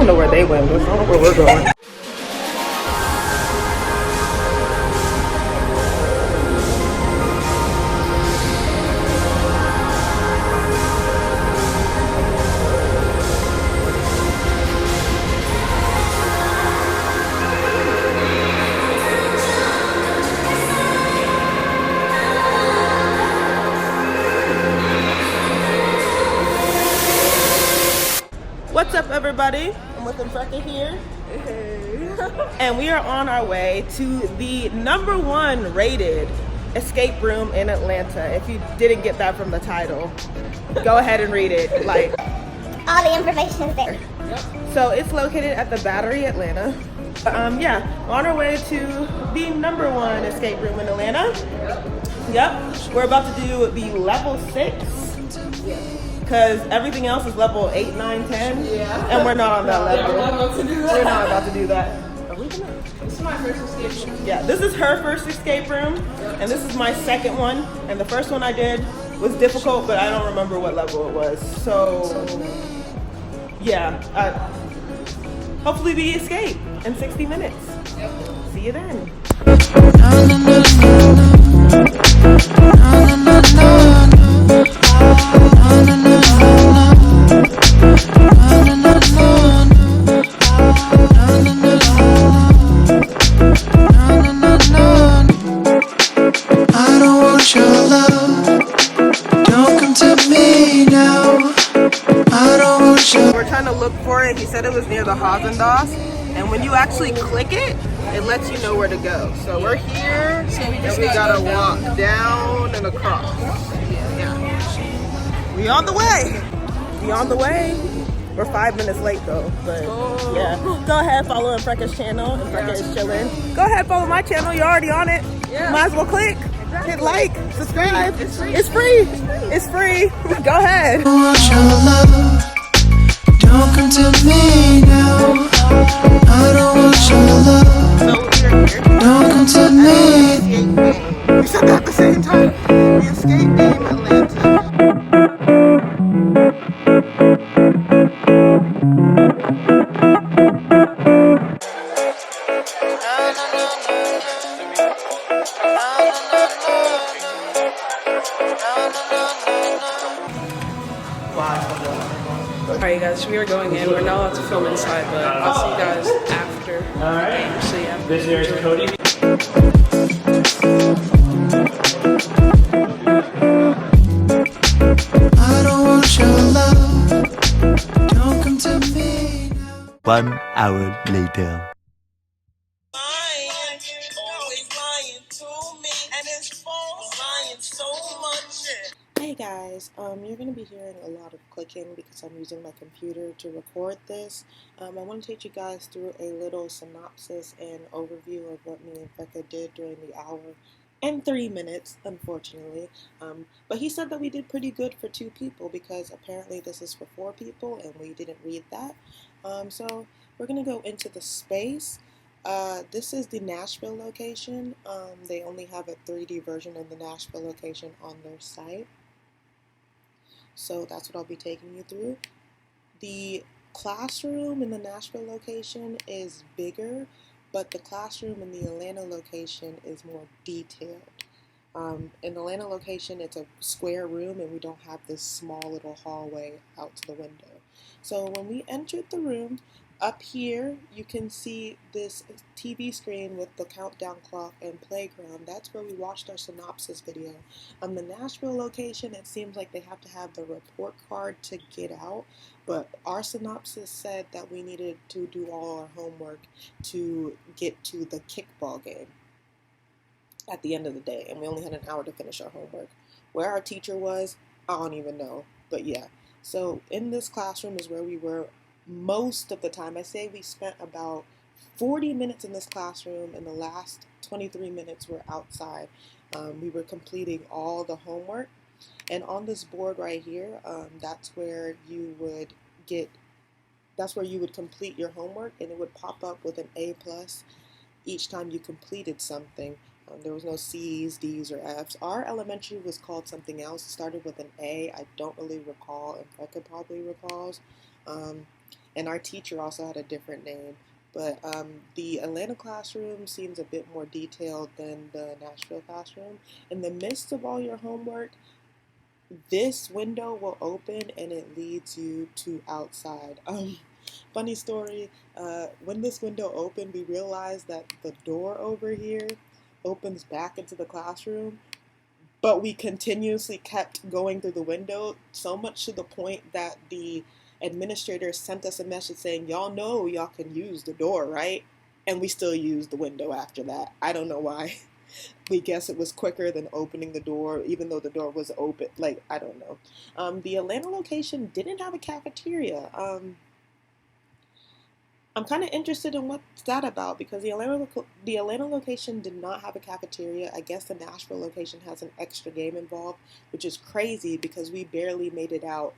don't know where they went, but I don't know where we're going. What's up, everybody? I'm with Mfrekes here. And we are on our way to the #1 rated escape room in Atlanta. If you didn't get that from the title, go ahead and read it. Like, all the information is there. So it's located at the Battery, Atlanta. Yeah, on our way to the #1 escape room in Atlanta. Yep, we're about to do the level 6. Because everything else is level 8, 9, 10. Yeah. And we're not on that level. We're not about to do that. We're not about to do that. Are we gonna? This is my first escape room. Yeah, this is her first escape room. And this is my second one. And the first one I did was difficult, but I don't remember what level it was. So, yeah. Hopefully we escape in 60 minutes. Yep. See you then. We're trying to look for it. He said it was near the Haagen-Dazs, and when you actually click it, it lets you know where to go. So we're here, and we gotta walk down and across. Yeah. We on the way. We on the way. We're 5 minutes late though, but yeah. Go ahead, follow Mfrekes' channel. Mfrekes is chilling. Go ahead, follow my channel. You're already on it. Yeah. Might as well click, hit like, subscribe. It's free. It's free. It's free. Go ahead. Don't come to me now. I don't want your love. So we're here. Don't come to me. We said that at the same time. The escape game Atlanta. Alright, guys, we are going in. We're not allowed to film inside, but I'll see you guys after the game. So yeah. This here is Cody. I don't want your love. Don't come to me now. 1 hour later. Hey guys, you're going to be hearing a lot of clicking because I'm using my computer to record this. I want to take you guys through a little synopsis and overview of what me and Mfrekes did during the hour and 3 minutes, unfortunately. But he said that we did pretty good for 2 people because apparently this is for 4 people and we didn't read that. So we're going to go into the space. This is the Nashville location. They only have a 3D version of the Nashville location on their site. So that's what I'll be taking you through. The classroom in the Nashville location is bigger, but the classroom in the Atlanta location is more detailed. In the Atlanta location, it's a square room and we don't have this small little hallway out to the window. So when we entered the room, up here you can see this TV screen with the countdown clock and playground. That's where we watched our synopsis video. On the Nashville location, it seems like they have to have the report card to get out, but our synopsis said that we needed to do all our homework to get to the kickball game at the end of the day, and we only had an hour to finish our homework. Where our teacher was, I don't even know, but yeah. So in this classroom is where we were most of the time. I say we spent about 40 minutes in this classroom, and the last 23 minutes were outside. We were completing all the homework, and on this board right here, that's where you would complete your homework, and it would pop up with an A+ each time you completed something. There was no C's, D's, or F's. Our elementary was called something else. It started with an A. I don't really recall, and Mfrekes probably recalls. and our teacher also had a different name. But the Atlanta classroom seems a bit more detailed than the Nashville classroom. In the midst of all your homework, this window will open and it leads you to outside. Funny story, when this window opened, we realized that the door over here opens back into the classroom, but we continuously kept going through the window, so much to the point that the administrator sent us a message saying, y'all know y'all can use the door, right? And we still used the window after that. I don't know why. We guess it was quicker than opening the door, even though the door was open. Like, I don't know. The Atlanta location didn't have a cafeteria. I'm kind of interested in what's that about, because the Atlanta location did not have a cafeteria. I guess the Nashville location has an extra game involved, which is crazy because we barely made it out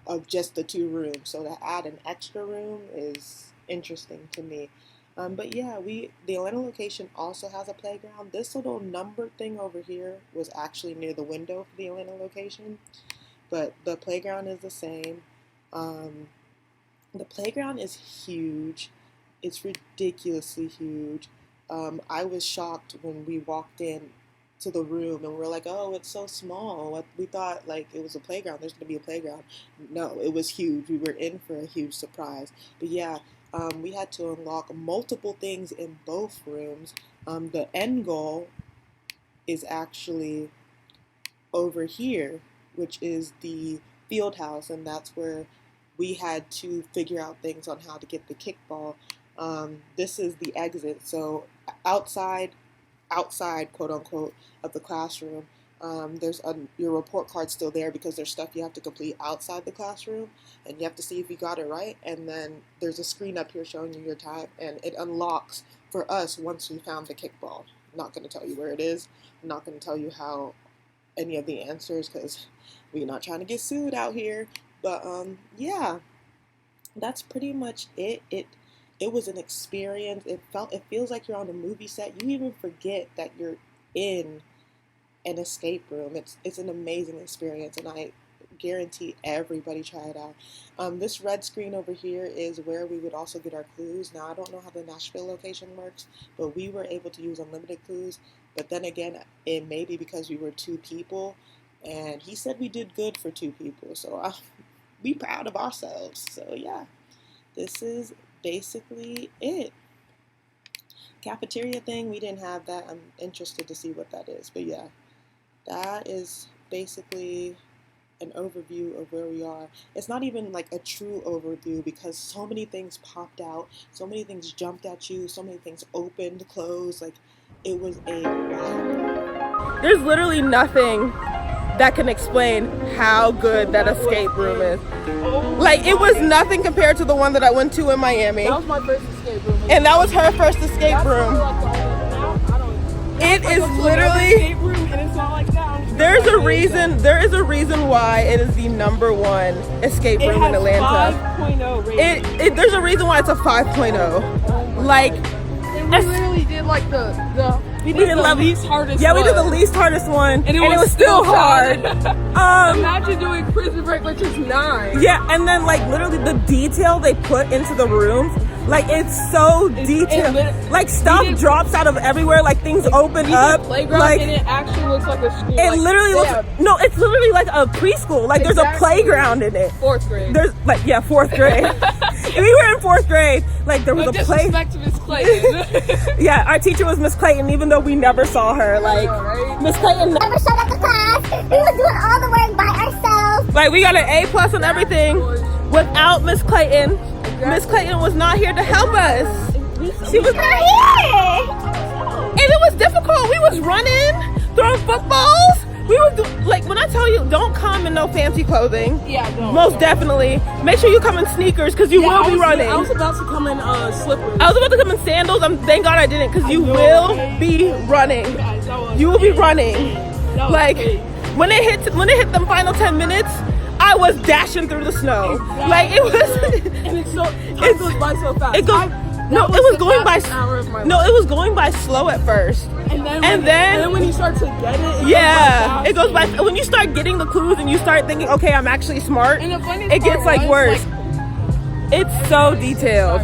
of just the 2 rooms. So to add an extra room is interesting to me. But yeah, the Atlanta location also has a playground. This little number thing over here was actually near the window for the Atlanta location, but the playground is the same. The playground is huge. It's ridiculously huge. I was shocked when we walked in to the room and we're like, oh, it's so small. We thought like it was a playground. There's going to be a playground. No, it was huge. We were in for a huge surprise. But yeah, we had to unlock multiple things in both rooms. The end goal is actually over here, which is the field house, and that's where we had to figure out things on how to get the kickball. This is the exit, so outside, quote unquote, of the classroom. There's your report card's still there because there's stuff you have to complete outside the classroom, and you have to see if you got it right. And then there's a screen up here showing you your time, and it unlocks for us once we found the kickball. I'm not going to tell you where it is. I'm not going to tell you how any of the answers because we're not trying to get sued out here. But yeah, that's pretty much it. It was an experience. It feels like you're on a movie set. You even forget that you're in an escape room. It's an amazing experience, and I guarantee everybody try it out. This red screen over here is where we would also get our clues. Now, I don't know how the Nashville location works, but we were able to use unlimited clues. But then again, it may be because we were 2 people, and he said we did good for 2 people, so I'll be proud of ourselves. So yeah, this is basically it. Cafeteria thing, we didn't have that. I'm interested to see what that is, but yeah, that is basically an overview of where we are. It's not even like a true overview because so many things popped out, so many things jumped at you, so many things opened, closed, like it was a wow. There's literally nothing that can explain how good that escape room is. Like, it was nothing compared to the one that I went to in Miami. That was my first escape room. And that was her first escape room. It is literally, there is a reason why it is the #1 escape room in Atlanta. 5.0 rating. There's a reason why it's a 5.0. Like, we literally did like we did the least hardest one. Yeah, we did the least hardest one, and it was still hard. Imagine doing Prison Break, which is 9. Yeah, and then like literally the detail they put into the rooms, like it's so detailed. Like stuff drops out of everywhere, like things open up. Playground, like, and it actually looks like a school. It literally looks. No, it's literally like a preschool. Like there's a playground in it. 4th grade. There's like 4th grade. We were in 4th grade. Like there was a play. Disrespect to Miss Clayton. Yeah, our teacher was Miss Clayton, even though we never saw her. Like Miss Clayton Never showed up to class. We were doing all the work by ourselves. Like we got an A+ on everything without Miss Clayton. Miss Clayton was not here to help us. She was not here. And it was difficult. We was running, throwing footballs. We were like, when I tell you, don't come in no fancy clothing. Yeah, don't. Most definitely. Make sure you come in sneakers because you will be running. I was about to come in slippers. I was about to come in sandals. Thank God I didn't, because you will be running. You will be running. Like when it hit them final 10 minutes, I was dashing through the snow. Exactly. Like it was. And it goes by so fast. It was going by slow at first. And then when you start to get it, it goes by. When you start getting the clues and you start thinking, okay, I'm actually smart, and the funny it gets like worse. It's so detailed.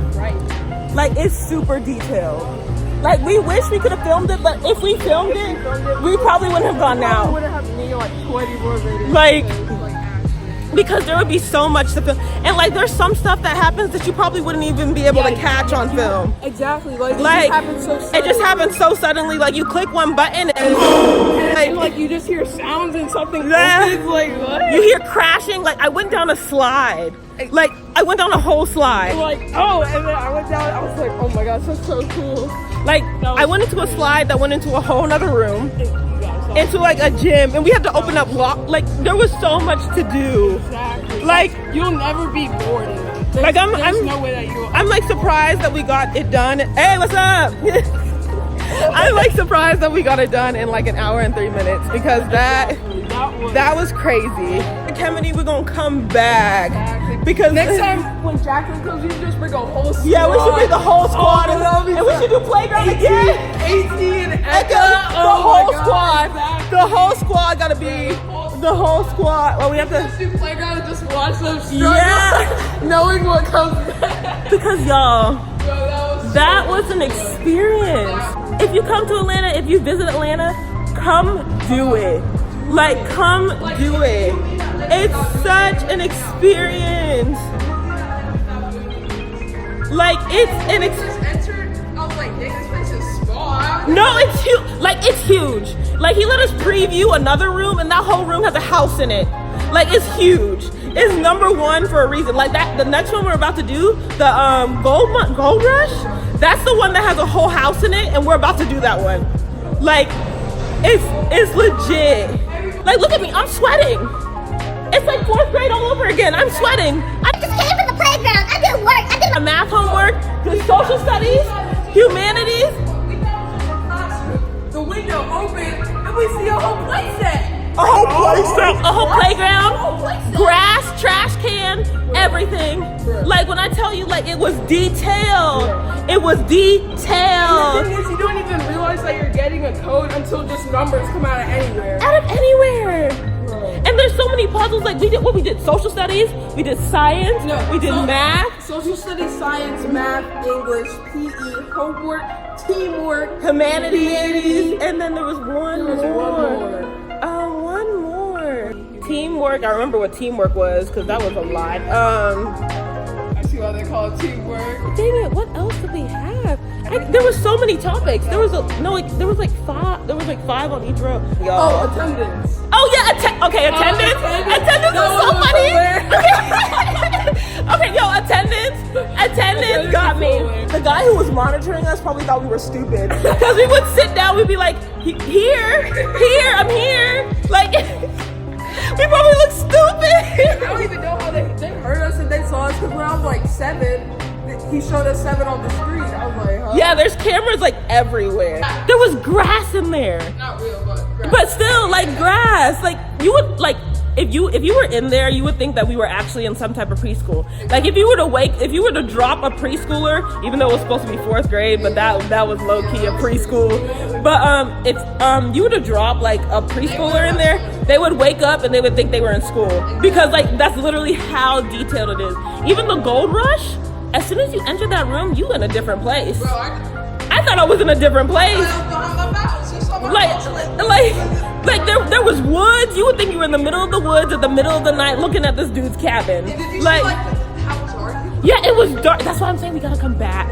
Like, it's super detailed. Like, we wish we could have filmed it, but if we filmed it, we probably wouldn't have gone now. Would have needed like 20 more videos. Like, because there would be so much to film. And like, there's some stuff that happens that you probably wouldn't even be able to catch on film. Exactly. Like, It just happens so suddenly. Like, you click one button and like you just hear sounds and something Yeah. opens, like what? you hear crashing. Like, I went down a slide. Like, I went down a whole slide. Like, oh, and then I went down, I was like, oh my gosh, that's so cool. Like, I went into a slide that went into a whole nother room, into like a gym, and we had to open up like, there was so much to do. Exactly. Like, You'll never be bored in it. Like, There's I'm no way that you will. I'm like surprised that we got it done. Hey, what's up? I'm like surprised that we got it done in like an hour and 3 minutes, because that was crazy. Kennedy, we're gonna come back because Next time when Jacqueline comes, you just bring a whole squad. yeah, we should bring the whole squad, Oh, and we should do playground again. AT and Eka, Eka. the whole squad. The whole squad gotta be the whole squad. Well, we have to. Just do playground and just watch them struggle. Yeah. Knowing what comes next. Because y'all, Yo, that was an experience. If you come to Atlanta, if you visit Atlanta, come do it. Like, come do it. It's such an experience. Like, it's an entered, I was like, nigga, this place is small. No, it's huge. Like, it's huge. Like, he let us preview another room, and that whole room has a house in it. Like, it's huge. It's #1 for a reason. Like, that, the next one we're about to do, the Gold Rush, that's the one that has a whole house in it, and we're about to do that one. Like, it's legit. Like, look at me, I'm sweating. It's like 4th grade all over again. I'm sweating. I Just came from the playground. I did work. I did did math homework, did social studies, humanities. The window opened and we see a whole playset. A whole playground, grass, trash can, everything. Like, when I tell you, like, it was detailed. It was And the detailed. thing is, you don't even realize that you're getting a code until just numbers come out of anywhere. Out of anywhere. And there's so many puzzles. Like, we did social studies, we did science, we did math, Social studies, science, math, English, PE, homework, teamwork, humanities, and then there was one There was more. one more. One more. Teamwork. I remember what teamwork was, because that was a lot. I see why they call it teamwork. Dang it, what else did we have? There was so many topics. There was like five on each row. Oh, Y'all. attendance. Oh yeah, attendance. Attendance That was so one was funny. Okay, yo, attendance got me. Attendance. The guy who was monitoring us probably thought we were stupid, because we would sit down, we'd be like, here, I'm here. Like, we probably look stupid. I don't even know how they heard us and they saw us, because when I was like 7, he showed us 7 on the screen. I was like, huh? Yeah, there's cameras like everywhere. There was grass in there. Not real, but But still, like, grass. Like, you would, like, if you were in there, you would think that we were actually in some type of preschool. Like, if you were to drop a preschooler, even though it was supposed to be 4th grade, but that was low key a preschool. But if you were to drop like a preschooler in there, they would wake up and they would think they were in school, because like that's literally how detailed it is. Even the Gold Rush, as soon as you enter that room, you in a different place. bro, I thought I was in a different place. Like there was woods. You would think you were in the middle of the woods at the middle of the night looking at this dude's cabin. Like, yeah, it was dark. That's why I'm saying we gotta come back.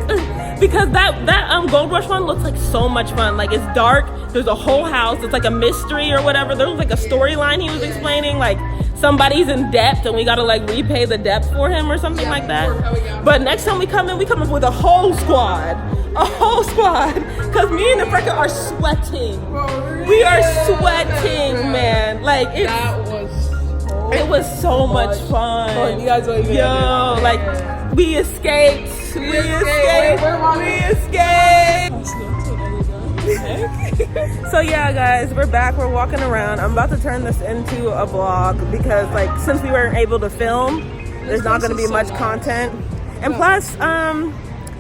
Because that Gold Rush one looks like so much fun. Like, it's dark, there's a whole house, it's like a mystery or whatever. There was like a storyline he was explaining, like somebody's in debt and we gotta like repay the debt for him or something like that. But next time we come in with a whole squad. A whole squad. Cause me and Mfrekes are sweating. We are sweating, man. Like, it was so much fun. You guys don't even Yo, like, we escaped. We escaped. So yeah, guys, we're back. We're walking around. I'm about to turn this into a vlog because, like, since we weren't able to film, there's not going to be much content. And plus,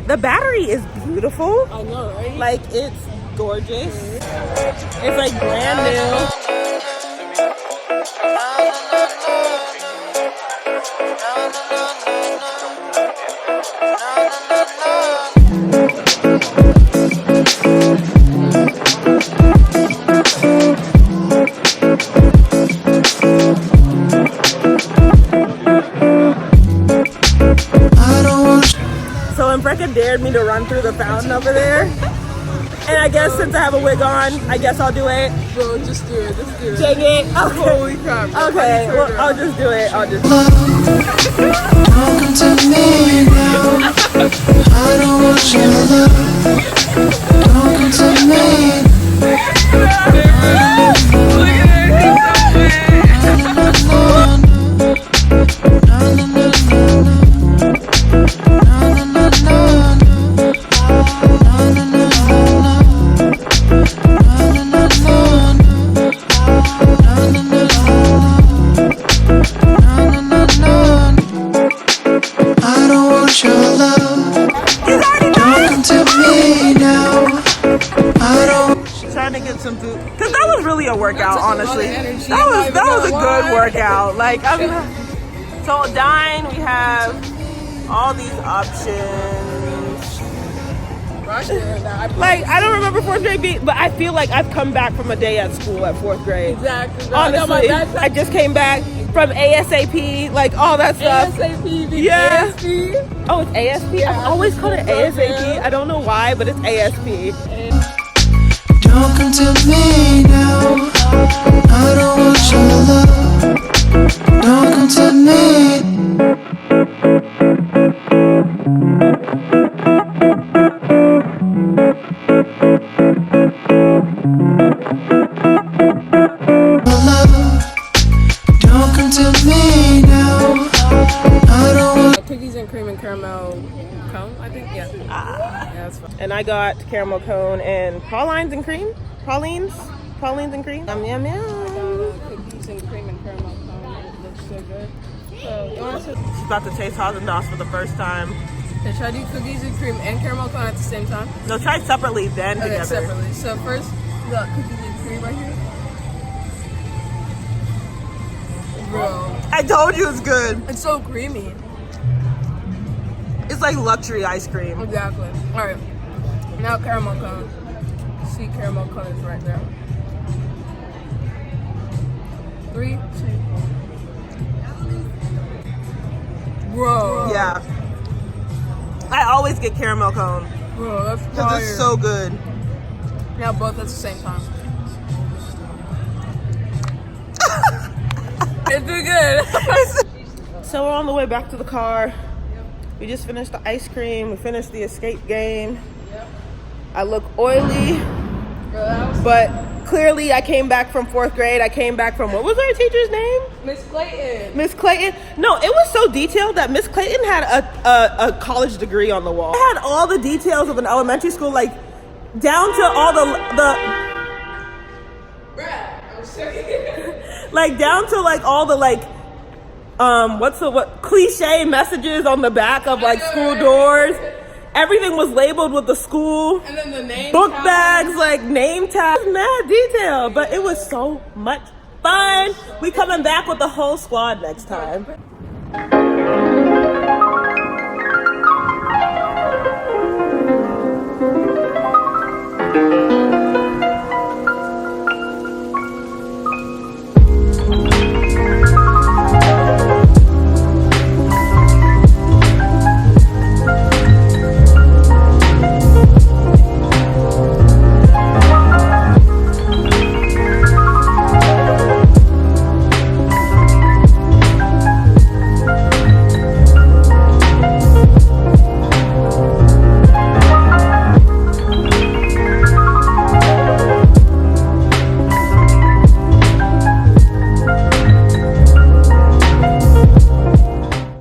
the battery is beautiful. I know, right? Like, it's gorgeous. It's like brand new. dared me to run through the fountain over there. And I guess since I have a wig on, I guess I'll do it. Bro, just do it. Just do it. Dang it. Okay. Holy crap. Okay, well, I'll just do it. I'll just. Don't come to me now. I don't want your love. Don't come to me. I don't want your love. Don't come to me now. I don't. Trying to get some food. Because that was really a workout, honestly. energy. That was a good workout. Like, so Dine, we have all these options. Like, I don't remember 4th grade being, but I feel like I've come back from a day at school at 4th grade. Exactly. Honestly, I just came back from ASAP, like all that stuff. ASAP, Yeah. ASP. Oh, it's ASP? I always call it ASAP. I don't know why, but it's ASP. Don't come to me now. I don't want your love. Don't come to me. Love. Don't come to me now. I don't want. Cookies and cream and caramel cone, I think. Yeah. Yeah, that's fine. And I got caramel cone and pralines and cream. Pralines and cream. Yum, yum, yum. Cookies and cream and caramel cone. It looks so good. So, you want to She's about to taste Haagen-Dazs for the first time. should I do cookies and cream and caramel cone at the same time? No, try separately, then Okay, together. separately. So first, we got cookies and cream right here. Bro, I told you it's good. it's so creamy. It's like luxury ice cream. Exactly. All right. Now caramel cone. See, caramel cone is right there. 3, 2. Bro. Yeah. I always get caramel cone Bro, that's because fire. it's so good. Now both at the same time. It's too good. So we're on the way back to the car. We just finished the ice cream. We finished the escape game. I look oily, but clearly I came back from 4th grade. I came back from, what was our teacher's name? Miss Clayton. Miss Clayton. No, it was so detailed that Miss Clayton had a college degree on the wall. It had all the details of an elementary school, like down to all like down to like all the like what cliche messages on the back of like school doors. Everything was labeled with the school. And then the name Book tag. bags, like name tags, mad detail, but it was so much fun. We coming back with the whole squad next time.